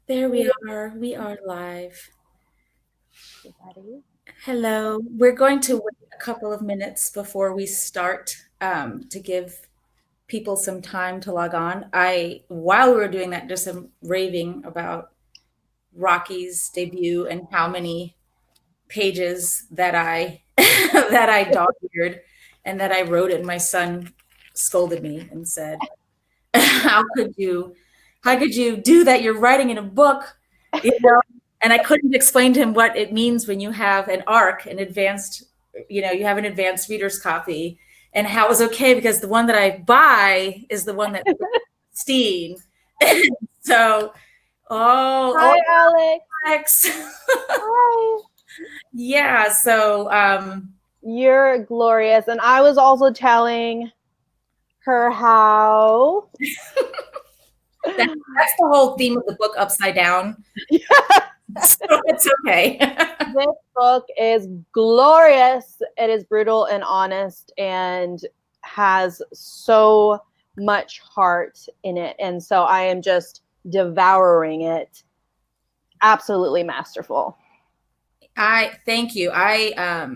There we are. We are live. Everybody. Hello. We're going to wait a couple of minutes before we start to give people some time to log on. While we were doing that, just some raving about Rocky's debut and how many pages that I that I dog-eared and that I wrote it. And my son scolded me and said, "How could you? How could you do that? You're writing in a book, you know." And I couldn't explain to him what it means when you have an ARC, an advanced, you have an advanced reader's copy, and how it was okay because the one that I buy is the one that's pristine. So, oh, Hi, Alex. Alex. Hi. Yeah. So, You're glorious. And I was also telling her how. that's the whole theme of the book, upside down. So it's okay. This book is glorious. It is brutal and honest and has so much heart in it. And so I am just devouring it. Absolutely masterful. I thank you. I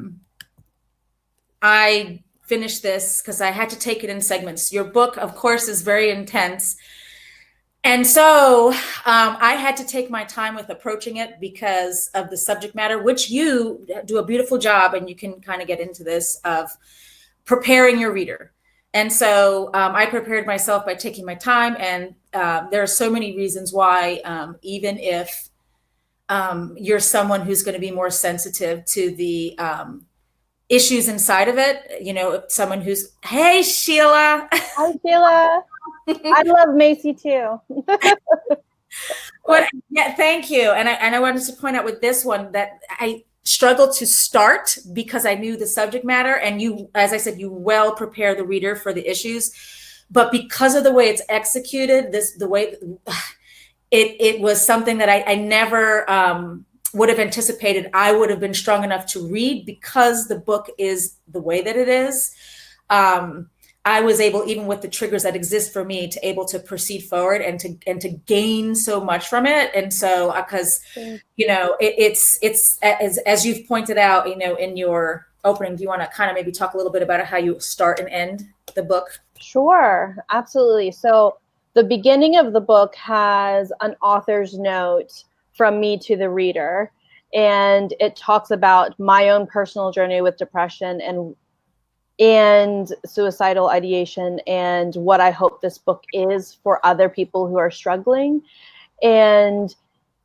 finished this because I had to take it in segments. Your book, of course, is very intense. And so I had to take my time with approaching it because of the subject matter, which you do a beautiful job, and you can kind of get into this, of preparing your reader. And so I prepared myself by taking my time, and there are so many reasons why, even if you're someone who's going to be more sensitive to the issues inside of it, someone who's, hey, Sheila. Hi, Sheila. I love Macy too. Yeah, thank you. And I wanted to point out with this one that I struggled to start because I knew the subject matter, and you, as I said, you well prepare the reader for the issues, but because of the way it's executed, the way it was something that I never would have anticipated I would have been strong enough to read because the book is the way that it is. I was able, even with the triggers that exist for me, to able to proceed forward and to gain so much from it. And so, because it's as you've pointed out, in your opening, do you want to kind of maybe talk a little bit about how you start and end the book? Sure, absolutely. So the beginning of the book has an author's note from me to the reader, and it talks about my own personal journey with depression and suicidal ideation, and what I hope this book is for other people who are struggling. And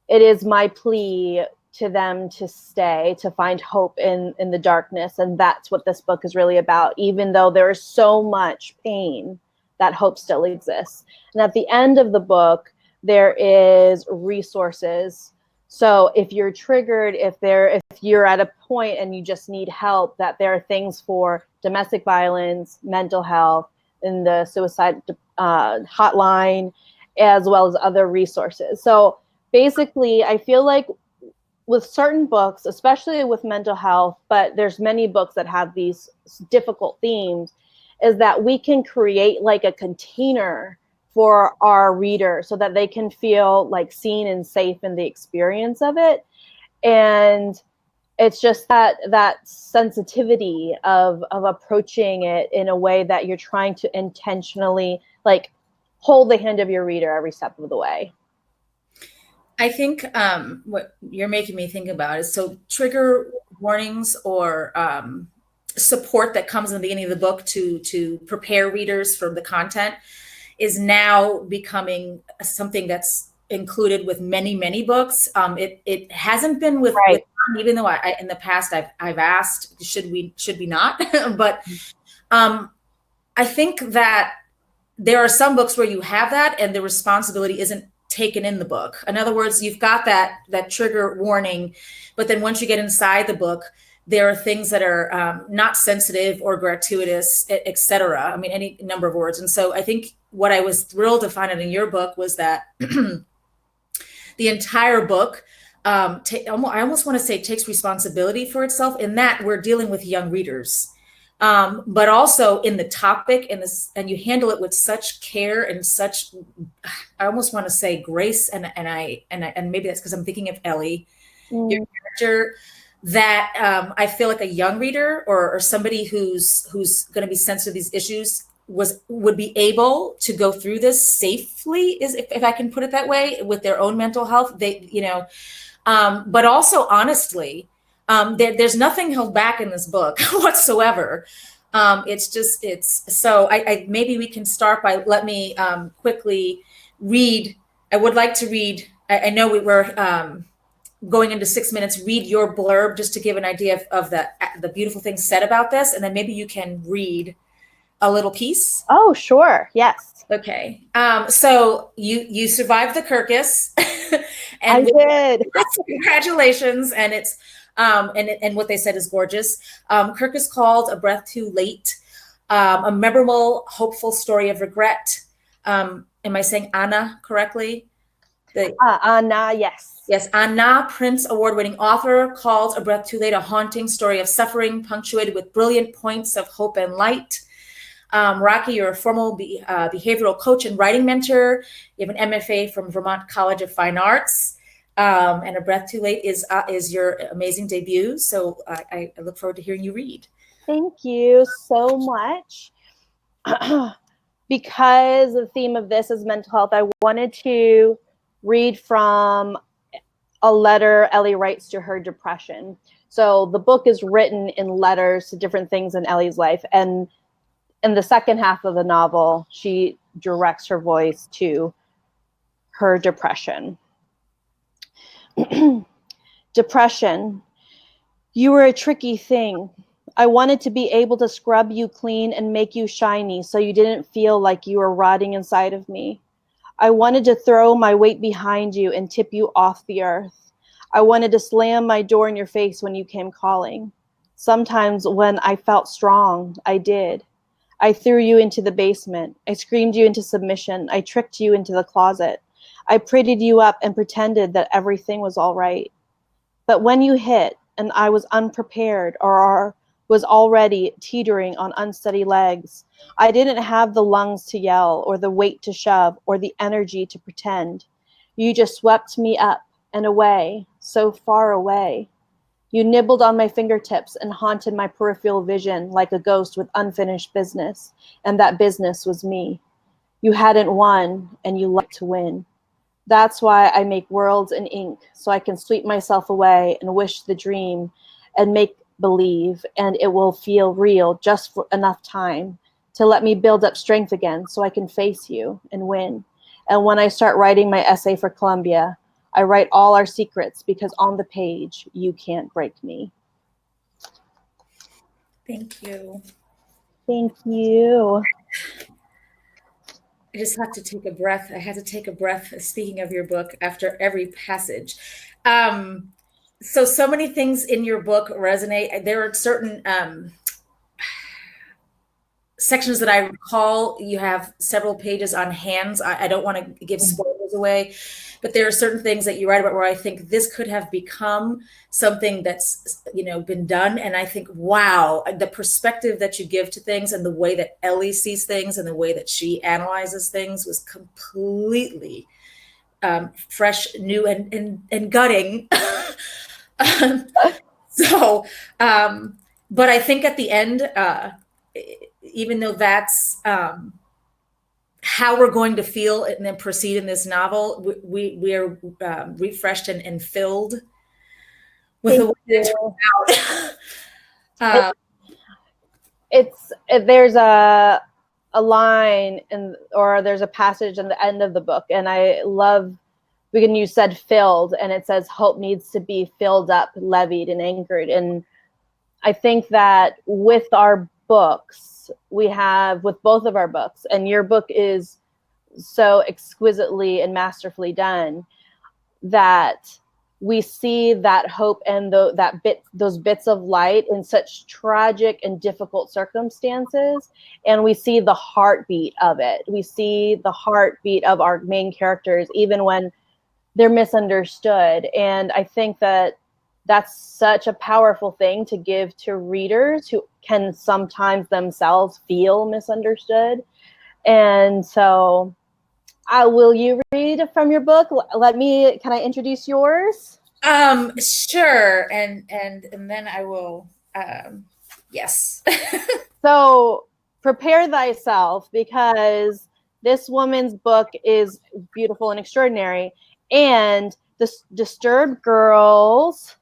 it is my plea to them to stay, to find hope in the darkness. And that's what this book is really about. Even though there is so much pain, that hope still exists. And at the end of the book, there is resources. So if you're triggered, if you're at a point and you just need help, that there are things for domestic violence, mental health, and the suicide hotline, as well as other resources. So basically, I feel like with certain books, especially with mental health, but there's many books that have these difficult themes, is that we can create like a container for our reader so that they can feel like seen and safe in the experience of it. And it's just that sensitivity of approaching it in a way that you're trying to intentionally like hold the hand of your reader every step of the way. I think what you're making me think about is, so trigger warnings or support that comes in the beginning of the book to prepare readers for the content is now becoming something that's included with many books. It hasn't been with, Right. with even though I in the past I've asked, should we not, but I think that there are some books where you have that and the responsibility isn't taken in the book. In other words, you've got that trigger warning, but then once you get inside the book, there are things that are not sensitive or gratuitous, etc. I mean, any number of words. And so I think what I was thrilled to find out in your book was that the entire book, I almost want to say, takes responsibility for itself, in that we're dealing with young readers. but also in the topic and this, and you handle it with such care and such, I almost want to say grace, and maybe that's because I'm thinking of Ellie, your character, that I feel like a young reader or somebody who's going to be sensitive to these issues would be able to go through this safely, is if I can put it that way, with their own mental health. They, but also honestly, there's nothing held back in this book whatsoever. It's so maybe we can start by, let me quickly read. I would like to read. I know we were going into 6 minutes. Read your blurb just to give an idea of the beautiful things said about this, and then maybe you can read a little piece. Oh, sure. Yes. Okay. So you survived the Kirkus. And I did. Congratulations. And it's and what they said is gorgeous. Kirkus called, A Breath Too Late, a memorable, hopeful story of regret. Am I saying Anna correctly? Anna, yes. Yes, Anna, Prince Award-winning author, calls A Breath Too Late a haunting story of suffering, punctuated with brilliant points of hope and light. Rocky, you're a formal behavioral coach and writing mentor. You have an MFA from Vermont College of Fine Arts. And A Breath Too Late is your amazing debut. So I look forward to hearing you read. Thank you so much. Because the theme of this is mental health, I wanted to read from a letter Ellie writes to her depression. So the book is written in letters to different things in Ellie's life. And in the second half of the novel, she directs her voice to her depression. Depression. You were a tricky thing. I wanted to be able to scrub you clean and make you shiny so you didn't feel like you were rotting inside of me. I wanted to throw my weight behind you and tip you off the earth. I wanted to slam my door in your face when you came calling. Sometimes when I felt strong, I did. I threw you into the basement. I screamed you into submission. I tricked you into the closet. I prettied you up and pretended that everything was all right. But when you hit and I was unprepared or was already teetering on unsteady legs, I didn't have the lungs to yell or the weight to shove or the energy to pretend. You just swept me up and away, so far away. You nibbled on my fingertips and haunted my peripheral vision like a ghost with unfinished business, and that business was me. You hadn't won, and you liked to win. That's why I make worlds in ink, so I can sweep myself away and wish the dream and make believe, and it will feel real just for enough time to let me build up strength again so I can face you and win. And when I start writing my essay for Columbia, I write all our secrets because on the page, you can't break me. Thank you. Thank you. I just have to take a breath. I had to take a breath, speaking of your book, after every passage. So many things in your book resonate. There are certain sections that I recall. You have several pages on hands. I don't want to give spoilers away, but there are certain things that you write about where I think this could have become something that's, been done. And I think, wow, the perspective that you give to things and the way that Ellie sees things and the way that she analyzes things was completely fresh, new, and gutting. But I think at the end, even though that's how we're going to feel and then proceed in this novel, we are refreshed and filled with the way it's out. There's a line or there's a passage in the end of the book, and I love when you said filled, and it says hope needs to be filled up, levied, and anchored. And I think that with our books, we have, with both of our books, and your book is so exquisitely and masterfully done, that we see that hope and those bits of light in such tragic and difficult circumstances, and we see the heartbeat of it. We see the heartbeat of our main characters, even when they're misunderstood. And I think that that's such a powerful thing to give to readers who can sometimes themselves feel misunderstood. And so, will you read from your book? Can I introduce yours? Sure. And then I will, yes. So prepare thyself, because this woman's book is beautiful and extraordinary. And the Disturbed Girls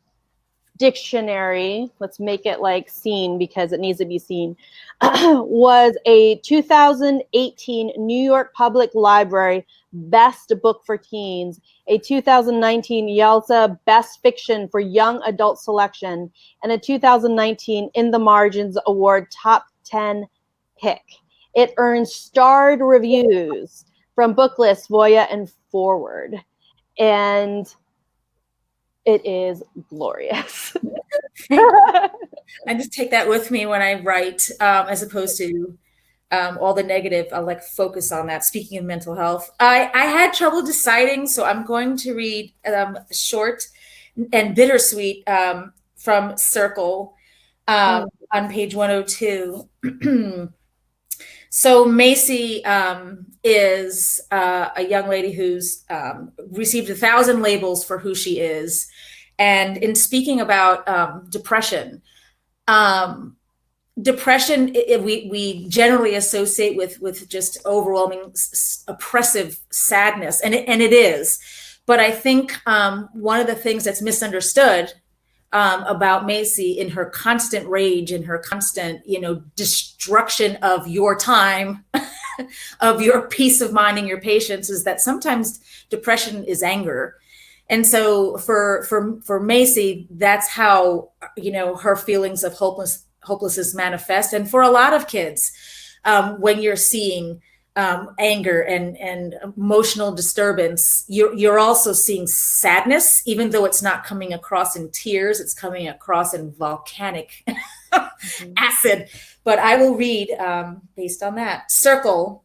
Dictionary, let's make it like seen because it needs to be seen, was a 2018 New York Public Library Best Book for Teens, a 2019 Yalta Best Fiction for Young Adult Selection, and a 2019 In the Margins Award Top 10 pick. It earns starred reviews from Booklist, Voya, and Forward. And it is glorious. I just take that with me when I write, as opposed to all the negative. I'll like focus on that. Speaking of mental health, I had trouble deciding, so I'm going to read Short and Bittersweet from Circle on page 102. So Macy is a young lady who's received 1,000 labels for who she is. And in speaking about depression, we generally associate with just overwhelming, oppressive sadness, and it is. But I think one of the things that's misunderstood about Macy, in her constant rage, in her constant, destruction of your time, of your peace of mind and your patience, is that sometimes depression is anger. And so for Macy, that's how, her feelings of hopelessness manifest. And for a lot of kids, when you're seeing anger and emotional disturbance, you're also seeing sadness, even though it's not coming across in tears, it's coming across in volcanic acid. But I will read based on that. Circle,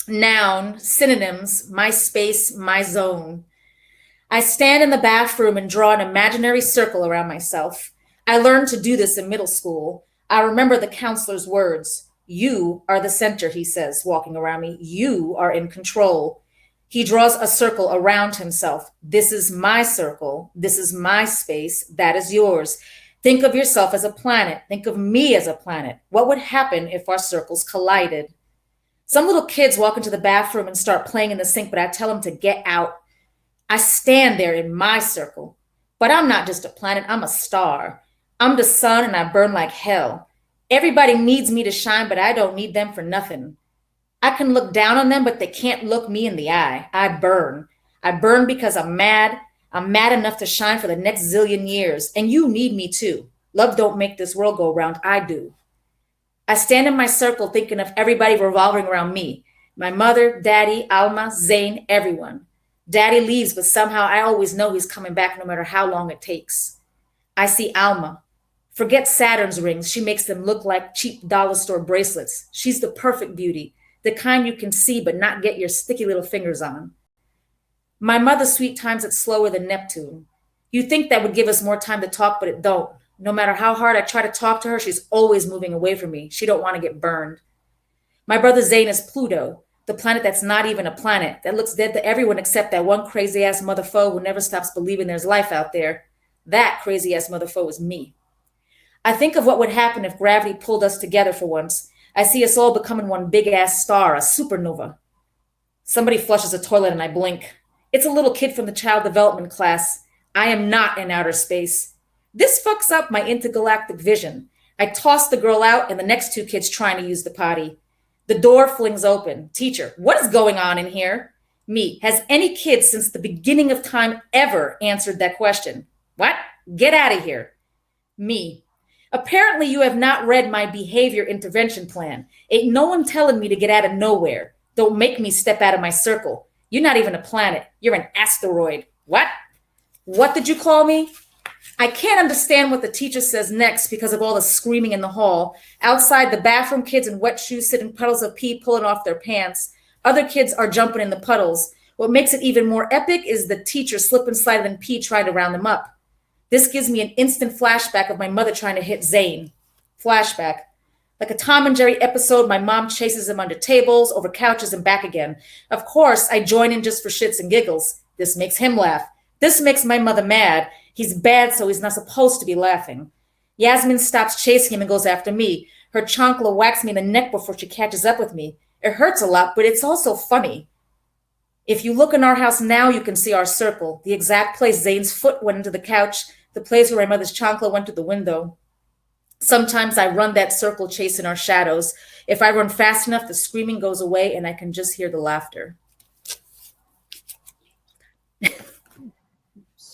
noun, synonyms, my space, my zone. I stand in the bathroom and draw an imaginary circle around myself. I learned to do this in middle school. I remember the counselor's words. You are the center, he says, walking around me. You are in control. He draws a circle around himself. This is my circle. This is my space. That is yours. Think of yourself as a planet. Think of me as a planet. What would happen if our circles collided? Some little kids walk into the bathroom and start playing in the sink, but I tell them to get out. I stand there in my circle. But I'm not just a planet, I'm a star. I'm the sun and I burn like hell. Everybody needs me to shine, but I don't need them for nothing. I can look down on them, but they can't look me in the eye. I burn. I burn because I'm mad. I'm mad enough to shine for the next zillion years. And you need me too. Love don't make this world go round, I do. I stand in my circle thinking of everybody revolving around me. My mother, daddy, Alma, Zane, everyone. Daddy leaves, but somehow I always know he's coming back no matter how long it takes. I see Alma. Forget Saturn's rings. She makes them look like cheap dollar store bracelets. She's the perfect beauty, the kind you can see but not get your sticky little fingers on. My mother's sweet times it slower than Neptune. You think that would give us more time to talk, but it don't. No matter how hard I try to talk to her, she's always moving away from me. She don't want to get burned. My brother Zane is Pluto, the planet that's not even a planet, that looks dead to everyone except that one crazy-ass motherfucker who never stops believing there's life out there. That crazy-ass motherfucker is me. I think of what would happen if gravity pulled us together for once. I see us all becoming one big-ass star, a supernova. Somebody flushes a toilet and I blink. It's a little kid from the child development class. I am not in outer space. This fucks up my intergalactic vision. I toss the girl out and the next two kids trying to use the potty. The door flings open. Teacher, what is going on in here? Me, has any kid since the beginning of time ever answered that question? What? Get out of here. Me, apparently you have not read my behavior intervention plan. Ain't no one telling me to get out of nowhere. Don't make me step out of my circle. You're not even a planet. You're an asteroid. What? What did you call me? I can't understand what the teacher says next because of all the screaming in the hall. Outside, the bathroom kids in wet shoes sit in puddles of pee pulling off their pants. Other kids are jumping in the puddles. What makes it even more epic is the teacher slip and slide in pee trying to round them up. This gives me an instant flashback of my mother trying to hit Zane. Flashback. Like a Tom and Jerry episode, my mom chases him under tables, over couches, and back again. Of course, I join in just for shits and giggles. This makes him laugh. This makes my mother mad. He's bad, so he's not supposed to be laughing. Yasmin stops chasing him and goes after me. Her chancla whacks me in the neck before she catches up with me. It hurts a lot, but it's also funny. If you look in our house now, you can see our circle, the exact place Zane's foot went into the couch, the place where my mother's chancla went to the window. Sometimes I run that circle chasing our shadows. If I run fast enough, the screaming goes away and I can just hear the laughter.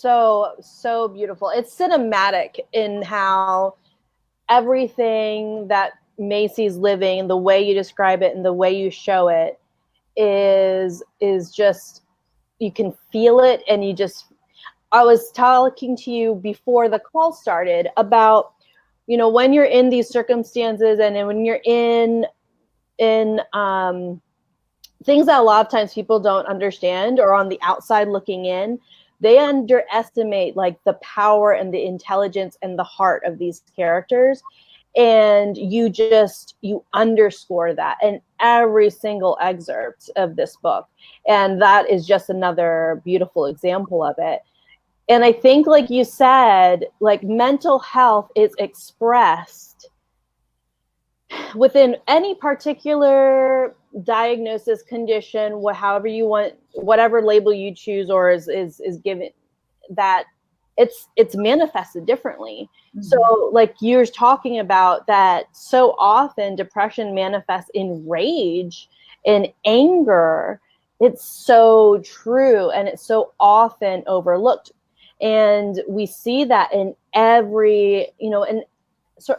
So beautiful. It's cinematic in how everything that Macy's living, the way you describe it and the way you show it is just, you can feel it. And I was talking to you before the call started about, when you're in these circumstances and when you're in things that a lot of times people don't understand or on the outside looking in, they underestimate like the power and the intelligence and the heart of these characters. And you underscore that in every single excerpt of this book. And that is just another beautiful example of it. And I think, like you said, like mental health is expressed within any particular diagnosis, condition, however you want, whatever label you choose or is given, that it's manifested differently. Mm-hmm. So like you're talking about that, so often depression manifests in rage and anger. It's so true, and it's so often overlooked. And we see that in every, in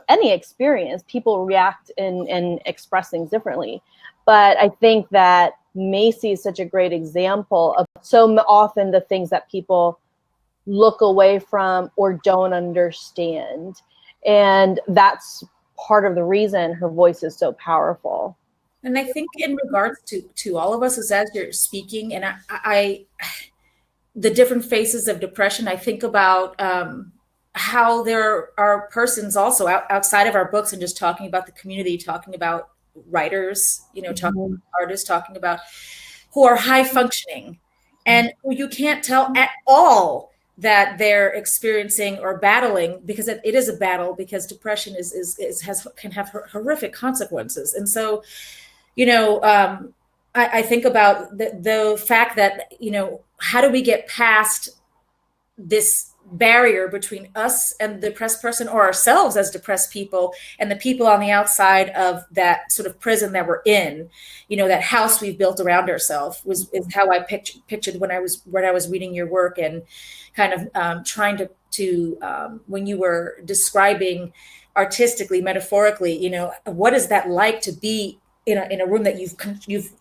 any experience, people react and express things differently. But I think that Macy is such a great example of so often the things that people look away from or don't understand. And that's part of the reason her voice is so powerful. And I think in regards to all of us, as you're speaking, and I the different phases of depression, I think about how there are persons also outside of our books and just talking about the community, talking about writers, talking about artists, talking about who are high functioning and who you can't tell at all that they're experiencing or battling, because it is a battle, because depression can have horrific consequences. And so, I think about the fact that, how do we get past this barrier between us and the depressed person, or ourselves as depressed people, and the people on the outside of that sort of prison that we're in, that house we've built around ourselves is how I pictured when I was reading your work, and kind of trying to when you were describing artistically, metaphorically, what is that like to be in a room that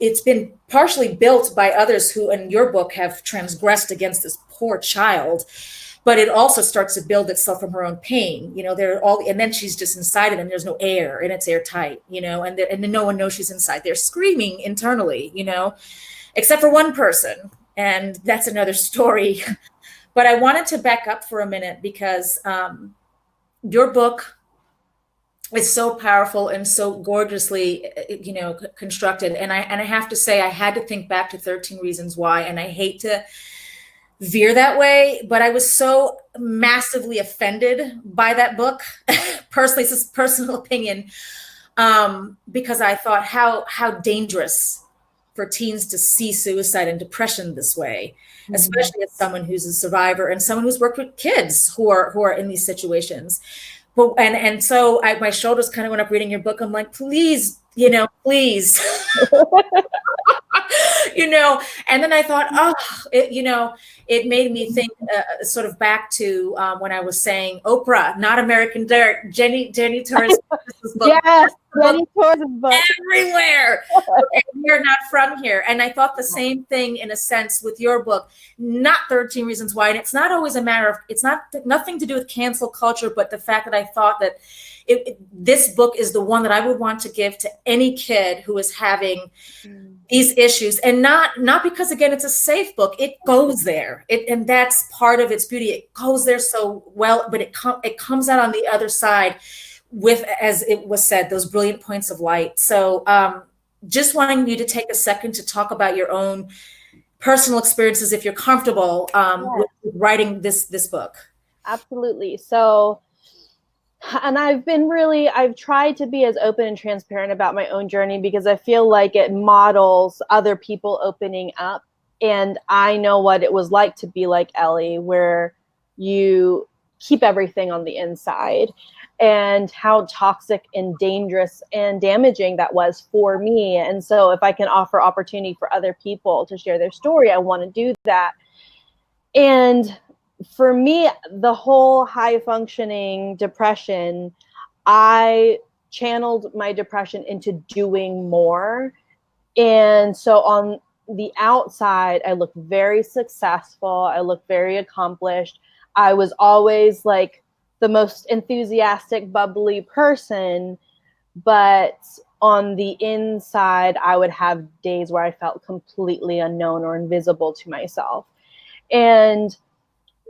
it's been partially built by others who in your book have transgressed against this poor child, but it also starts to build itself from her own pain. And then she's just inside it, and there's no air, and it's airtight, and then no one knows she's inside. They're screaming internally, except for one person, and that's another story. But I wanted to back up for a minute, because your book is so powerful and so gorgeously, constructed. And I have to say, I had to think back to 13 Reasons Why, and I hate to veer that way, but I was so massively offended by that book. Personally, it's just personal opinion, because I thought how dangerous for teens to see suicide and depression this way, especially as someone who's a survivor and someone who's worked with kids who are in these situations. But so my shoulders kind of went up reading your book. I'm like, please, please. And then I thought, it made me think sort of back to when I was saying Oprah, Not American Dirt, Jenny Torres' book. Yes. Getting towards his book everywhere. Okay, we are not from here. And I thought the same thing in a sense with your book, not 13 Reasons Why. And it's not always a matter of, it's not nothing to do with cancel culture, but the fact that I thought that this book is the one that I would want to give to any kid who is having these issues, and not because, again, it's a safe book. It goes there, and that's part of its beauty. It goes there so well, but it comes out on the other side with, as it was said, those brilliant points of light. So just wanting you to take a second to talk about your own personal experiences, if you're comfortable with writing this book. Absolutely. So, and I've tried to be as open and transparent about my own journey because I feel like it models other people opening up. And I know what it was like to be like Ellie, where you keep everything on the inside, and how toxic and dangerous and damaging that was for me. And so if I can offer opportunity for other people to share their story, I want to do that. And for me, the whole high functioning depression, I channeled my depression into doing more. And so on the outside, I looked very successful. I looked very accomplished. I was always like the most enthusiastic, bubbly person. But on the inside, I would have days where I felt completely unknown or invisible to myself. And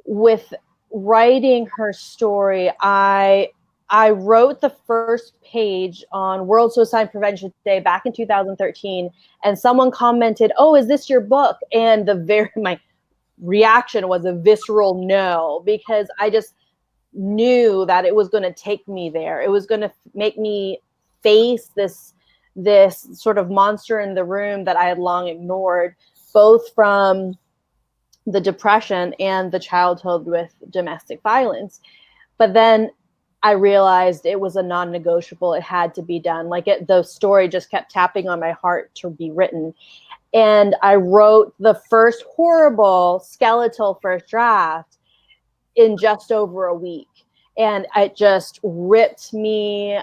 with writing her story, I wrote the first page on World Suicide Prevention Day back in 2013, and someone commented, "Oh, is this your book?" And my reaction was a visceral no, because I just knew that it was going to take me there. It was going to make me face this sort of monster in the room that I had long ignored, both from the depression and the childhood with domestic violence. But then I realized it was a non-negotiable. It had to be done. The story just kept tapping on my heart to be written. And I wrote the first horrible skeletal first draft in just over a week. And it just ripped me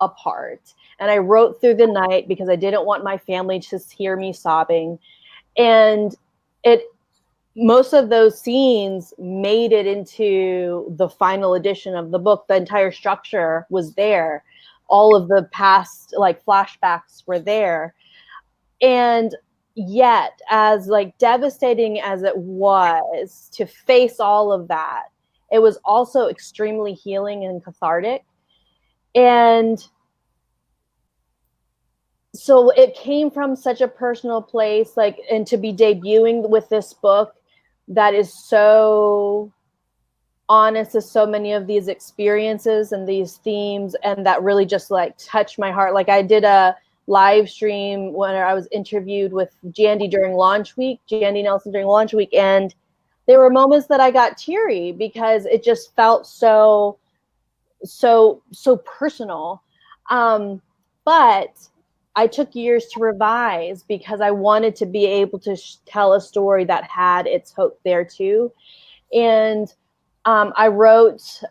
apart. And I wrote through the night because I didn't want my family to hear me sobbing. And most of those scenes made it into the final edition of the book. The entire structure was there. All of the past flashbacks were there. And yet, as devastating as it was to face all of that, it was also extremely healing and cathartic. And so it came from such a personal place, and to be debuting with this book that is so honest as so many of these experiences and these themes, and that really just touched my heart. I did a live stream when I was interviewed with Jandy during launch week, Jandy Nelson during launch week, and there were moments that I got teary because it just felt so personal. But I took years to revise because I wanted to be able to tell a story that had its hope there too. And I wrote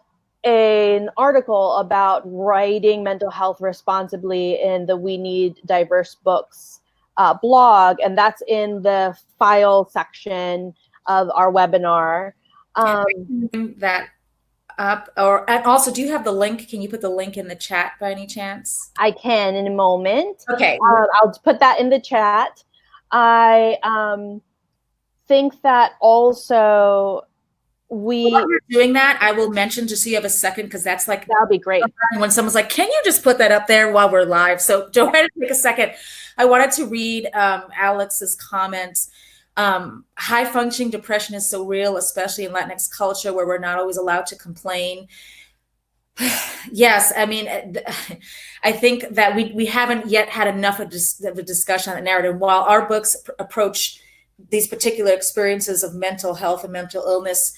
an article about writing mental health responsibly in the We Need Diverse Books blog, and that's in the file section of our webinar. That up, and also, do you have the link? Can you put the link in the chat by any chance? I can in a moment. Okay. I'll put that in the chat. I think that also while you're doing that, I will mention, just so you have a second, because that's that'll be great. When someone's like, "Can you just put that up there while we're live?" So go ahead and take a second. I wanted to read Alex's comments. High functioning depression is so real, especially in Latinx culture where we're not always allowed to complain. Yes, I mean, I think that we haven't yet had enough of a discussion on the narrative. While our books approach these particular experiences of mental health and mental illness,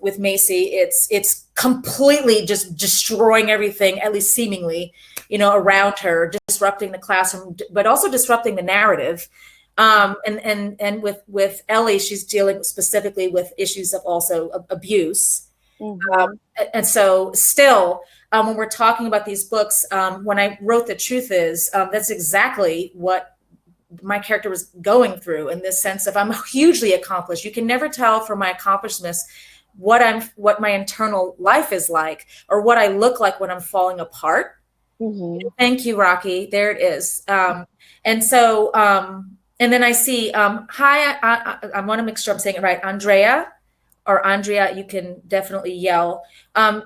with Macy, it's completely just destroying everything, at least seemingly, around her, disrupting the classroom, but also disrupting the narrative. And with Ellie, she's dealing specifically with issues of also abuse. Mm-hmm. And so still, when we're talking about these books, when I wrote The Truth Is, that's exactly what my character was going through, in this sense of, I'm hugely accomplished. You can never tell from my accomplishments what my internal life is like, or what I look like when I'm falling apart. Mm-hmm. Thank you, Rocky. There it is. And so, and then I see, hi, I want to make sure I'm saying it right. Andrea, or Andrea, you can definitely yell.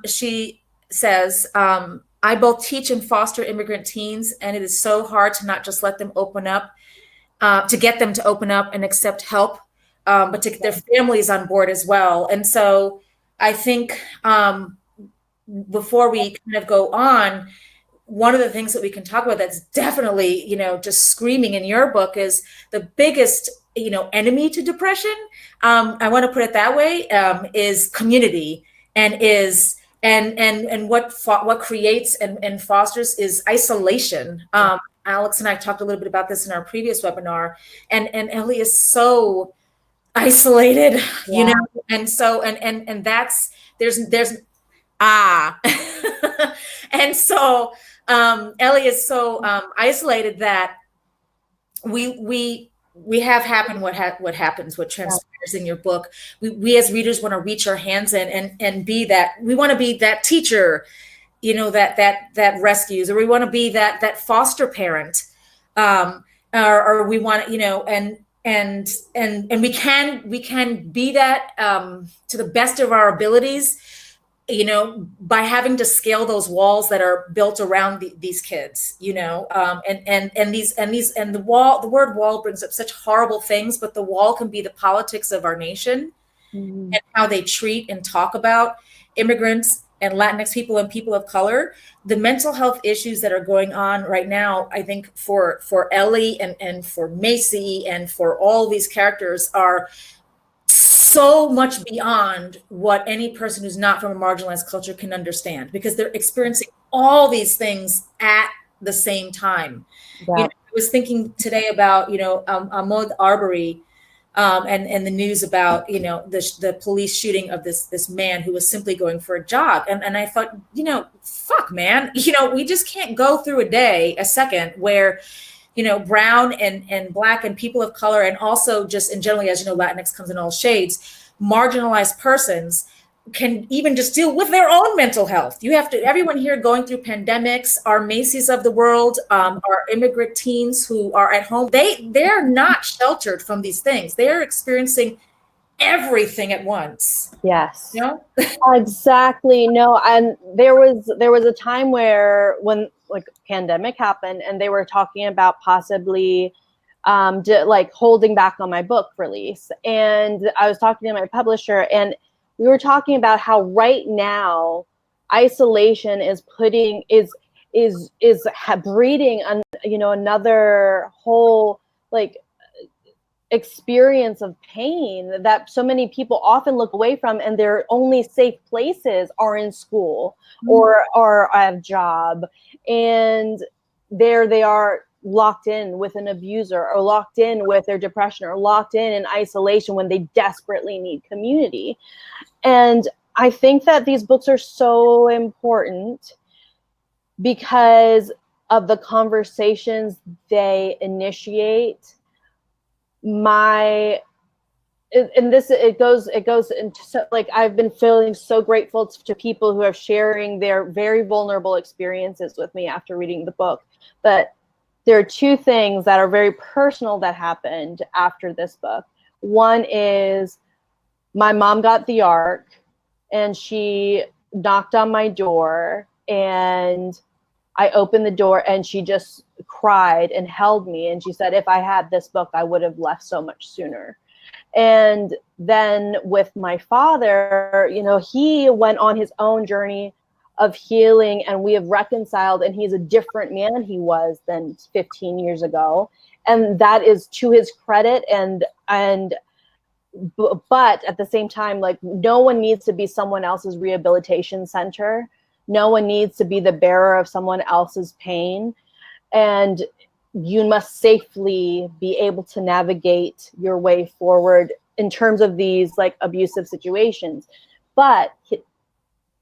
She says, I both teach and foster immigrant teens, and it is so hard to not just let them open up, to get them to open up and accept help, but to get their families on board as well. And so I think, before we kind of go on, one of the things that we can talk about that's definitely, just screaming in your book, is the biggest, enemy to depression. I want to put it that way, is community, and is, and what creates and fosters is isolation. Alex and I talked a little bit about this in our previous webinar, and Ellie is so isolated, and so, and that's, there's and so, Ellie is so isolated that we have happened what transpires in your book. We as readers want to reach our hands in and be that. We want to be that teacher, that rescues, or we want to be that foster parent, or we want, and we can be that, to the best of our abilities, by having to scale those walls that are built around these kids, and the word wall brings up such horrible things, but the wall can be the politics of our nation, and how they treat and talk about immigrants and Latinx people and people of color. The mental health issues that are going on right now, I think for Ellie and for Macy and for all these characters, are so much beyond what any person who's not from a marginalized culture can understand, because they're experiencing all these things at the same time. I was thinking today about, Ahmaud Arbery, and the news about, the police shooting of this man who was simply going for a jog. And I thought, fuck, man, we just can't go through a second where, brown and Black and people of color, and also just in generally, as Latinx comes in all shades, marginalized persons can even just deal with their own mental health. Everyone here going through pandemics, our Macy's of the world, our immigrant teens who are at home, they're not sheltered from these things. They're experiencing everything at once. Yes. Exactly. No, and there was a time when like pandemic happened, and they were talking about possibly holding back on my book release. And I was talking to my publisher, and we were talking about how right now isolation is breeding another whole experience of pain that so many people often look away from, and their only safe places are in school or a job, and there they are locked in with an abuser, or locked in with their depression, or locked in isolation when they desperately need community. And I think that these books are so important because of the conversations they initiate. It goes into I've been feeling so grateful to people who are sharing their very vulnerable experiences with me after reading the book. But there are two things that are very personal that happened after this book. One is my mom got the ARC, and she knocked on my door, and I opened the door, and she just cried and held me. And she said, if I had this book, I would have left so much sooner. And then with my father, he went on his own journey of healing, and we have reconciled, and he's a different man he was than 15 years ago. And that is to his credit. But at the same time, no one needs to be someone else's rehabilitation center. No one needs to be the bearer of someone else's pain. And you must safely be able to navigate your way forward in terms of these abusive situations. But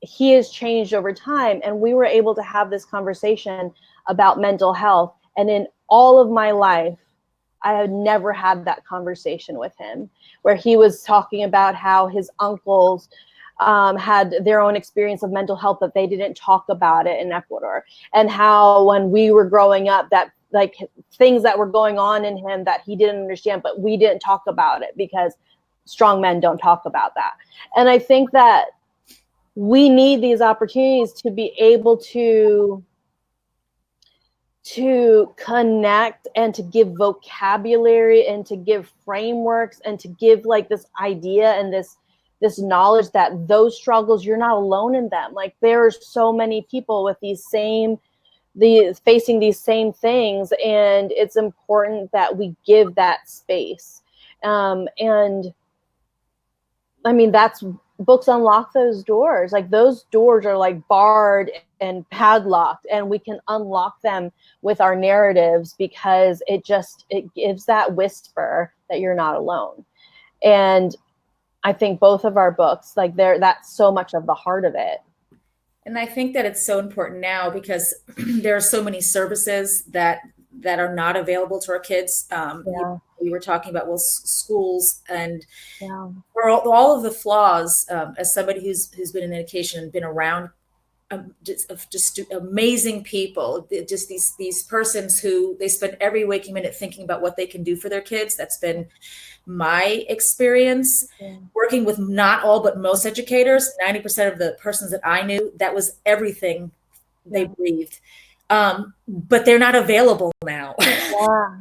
he has changed over time. And we were able to have this conversation about mental health. And in all of my life, I had never had that conversation with him, where he was talking about how his uncles had their own experience of mental health, but they didn't talk about it in Ecuador. And how when we were growing up, that like things that were going on in him that he didn't understand, but we didn't talk about it because strong men don't talk about that. And I think that we need these opportunities to be able to connect and to give vocabulary and to give frameworks and to give like this idea and this knowledge that those struggles, you're not alone in them. Like there are so many people with facing these same things, and it's important that we give that space. And I mean, books unlock those doors. Like those doors are like barred and padlocked, and we can unlock them with our narratives because it gives that whisper that you're not alone. And I think both of our books, like that's so much of the heart of it. And I think that it's so important now because there are so many services that are not available to our kids. We were talking about schools and for all of the flaws. As somebody who's been in education and been around just amazing people, just these persons who they spend every waking minute thinking about what they can do for their kids. That's been my experience working with not all but most educators. 90% of the persons that I knew, that was everything they breathed. But they're not available now.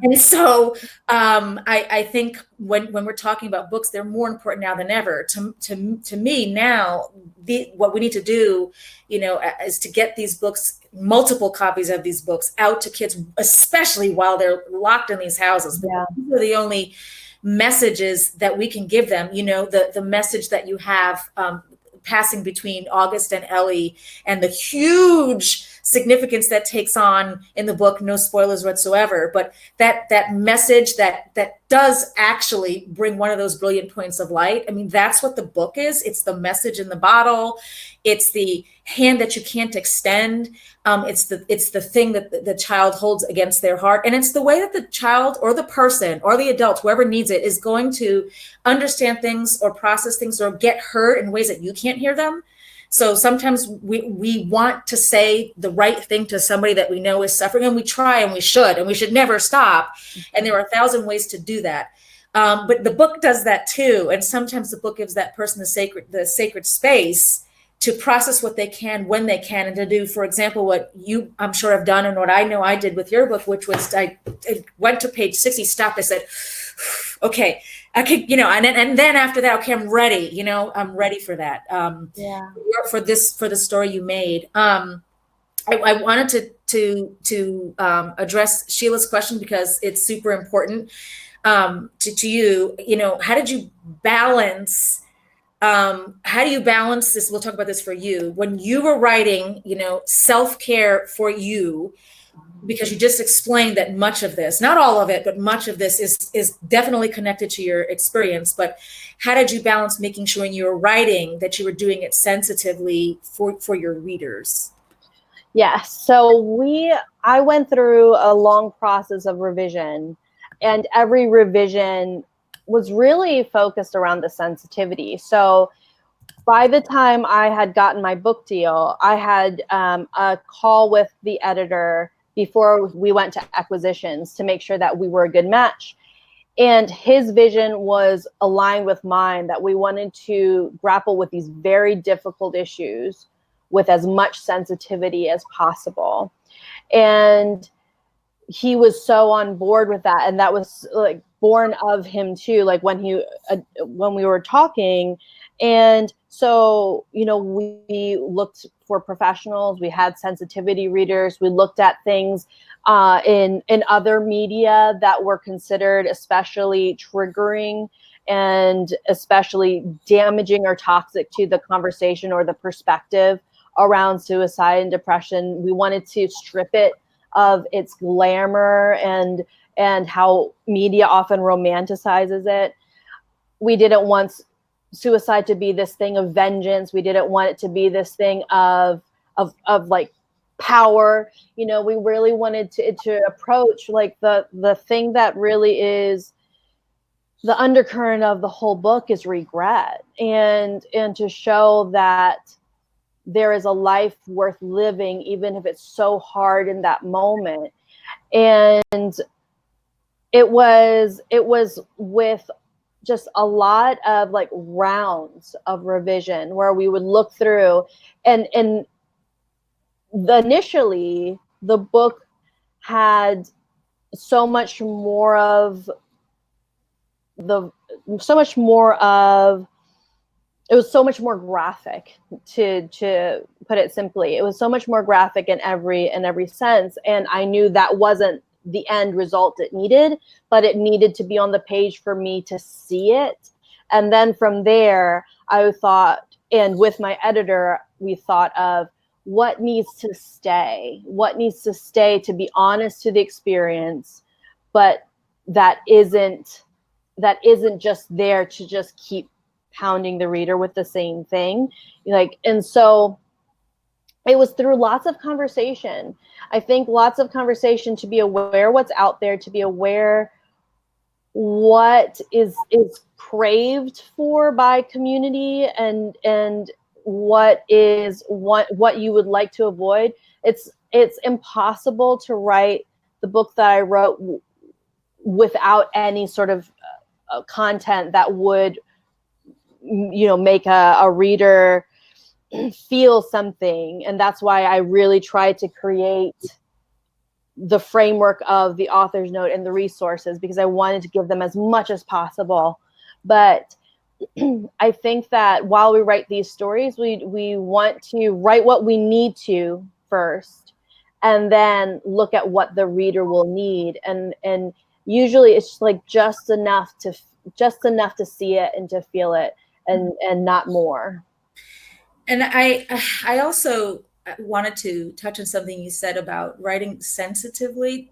And so I think when we're talking about books, they're more important now than ever. To me now, what we need to do, is to get these books, multiple copies of these books out to kids, especially while they're locked in these houses. These are the only messages that we can give them. The message that you have passing between August and Ellie, and the huge significance that takes on in the book, no spoilers whatsoever, but that message that does actually bring one of those brilliant points of light. I mean, that's what the book is. It's the message in the bottle. It's the hand that you can't extend. It's the thing that the child holds against their heart. And it's the way that the child or the person or the adult, whoever needs it, is going to understand things or process things or get heard in ways that you can't hear them. So sometimes we want to say the right thing to somebody that we know is suffering, and we try, and we should never stop. And there are 1,000 ways to do that. But the book does that too. And sometimes the book gives that person the sacred space to process what they can when they can, and to do, for example, what you, I'm sure, have done, and what I know I did with your book, which was I went to page 60, stopped, I said, okay, I could, and then after that, okay, I'm ready, I'm ready for that. For the story you made. I wanted to address Sheila's question because it's super important to you. How did you balance? How do you balance this? We'll talk about this for you. When you were writing, self-care for you, because you just explained that much of this, not all of it, but much of this is definitely connected to your experience. But how did you balance making sure when you were writing that you were doing it sensitively for your readers? Yes. So I went through a long process of revision, and every revision was really focused around the sensitivity. So by the time I had gotten my book deal, I had a call with the editor before we went to acquisitions to make sure that we were a good match. And his vision was aligned with mine, that we wanted to grapple with these very difficult issues with as much sensitivity as possible. And he was so on board with that. And that was like born of him too, like when we were talking. And so, we looked for professionals, we had sensitivity readers, we looked at things in other media that were considered especially triggering and especially damaging or toxic to the conversation or the perspective around suicide and depression. We wanted to strip it of its glamour and how media often romanticizes it. We didn't want suicide to be this thing of vengeance. We didn't want it to be this thing of like power. You know, we really wanted to approach like the thing that really is the undercurrent of the whole book is regret, and to show that there is a life worth living, even if it's so hard in that moment. And it was with just a lot of like rounds of revision where we would look through, and initially the book had so much more of it was so much more graphic, to put it simply. It was so much more graphic in every sense, and I knew that wasn't the end result it needed, but it needed to be on the page for me to see it. And then from there, I thought, and with my editor, we thought of what needs to stay, to be honest to the experience, but that isn't just there to just keep pounding the reader with the same thing. Like, and so it was through lots of conversation. I think lots of conversation to be aware what's out there, to be aware what is craved for by community, and what you would like to avoid. It's impossible to write the book that I wrote without any sort of content that would, you know, make a reader feel something. And that's why I really tried to create the framework of the author's note and the resources, because I wanted to give them as much as possible. But I think that while we write these stories, we want to write what we need to first, and then look at what the reader will need. And usually it's like just enough to see it and to feel it, and not more. And I also wanted to touch on something you said about writing sensitively.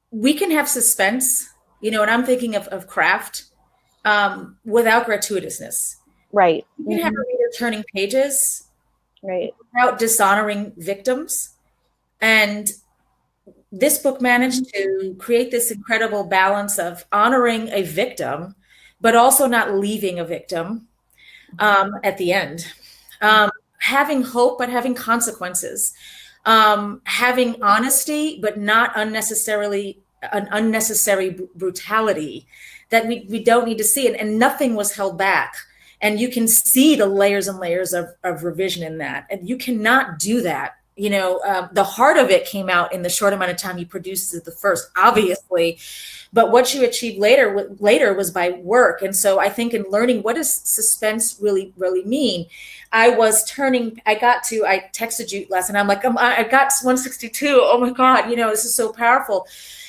We can have suspense, you know, and I'm thinking of craft without gratuitousness. Right. You can have a reader turning pages, right, without dishonoring victims. And this book managed to create this incredible balance of honoring a victim, but also not leaving a victim at the end. Having hope, but having consequences. Having honesty, but not unnecessary brutality that we don't need to see. And nothing was held back. And you can see the layers and layers of revision in that. And you cannot do that. You know, the heart of it came out in the short amount of time you produced it the first, obviously. But what you achieved later was by work. And so I think in learning what does suspense really mean, I texted you last and I'm like, I got 162. Oh my God, you know, this is so powerful.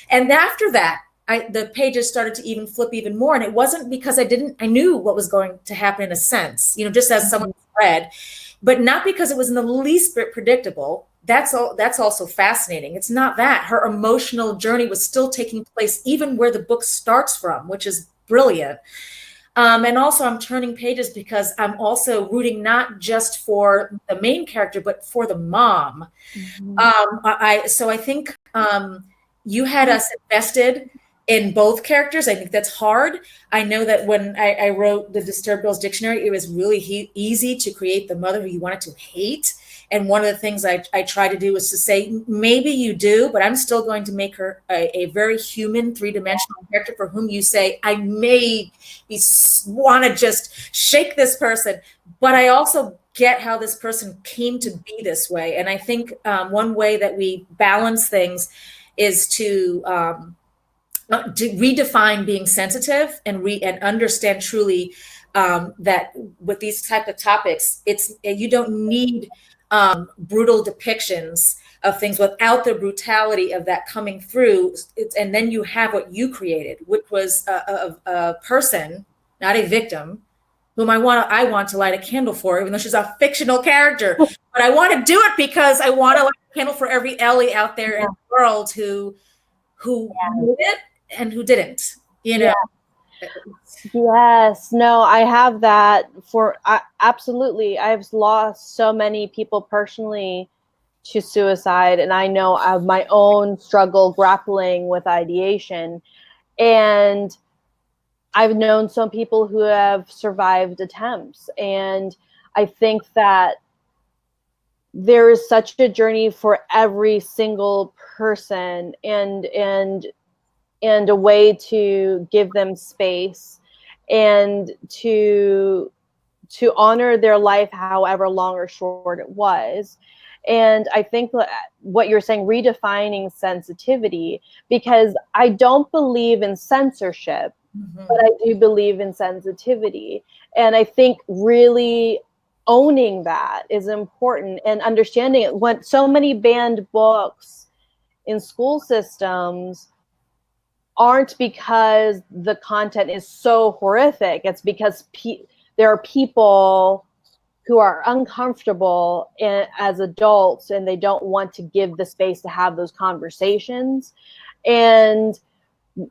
And after that, the pages started to even flip even more. And it wasn't because I knew what was going to happen in a sense, you know, just as someone read, but not because it was in the least bit predictable. That's also fascinating. It's not that. Her emotional journey was still taking place even where the book starts from, which is brilliant. And also I'm turning pages because I'm also rooting not just for the main character, but for the mom. Mm-hmm. So I think you had us invested in both characters. I think that's hard. I know that when I wrote the Disturbed Girls Dictionary, it was really easy to create the mother who you wanted to hate. And one of the things I try to do is to say, maybe you do, but I'm still going to make her a very human, three-dimensional character for whom you say, I may want to just shake this person, but I also get how this person came to be this way. And I think one way that we balance things is to redefine being sensitive and understand truly that with these type of topics, you don't need brutal depictions of things without the brutality of that coming through. And then you have what you created, which was a person, not a victim, whom I want to light a candle for, even though she's a fictional character. But I want to do it because I want to light a candle for every Ellie out there in the world who knew it and who didn't, you know. Yes, no, I have that absolutely. I've lost so many people personally to suicide, and I know I have my own struggle grappling with ideation. And I've known some people who have survived attempts, and I think that there is such a journey for every single person, and a way to give them space and to honor their life, however long or short it was. And I think what you're saying, redefining sensitivity, because I don't believe in censorship, but I do believe in sensitivity. And I think really owning that is important, and understanding it. When so many banned books in school systems aren't because the content is so horrific. It's because there are people who are uncomfortable as adults, and they don't want to give the space to have those conversations. And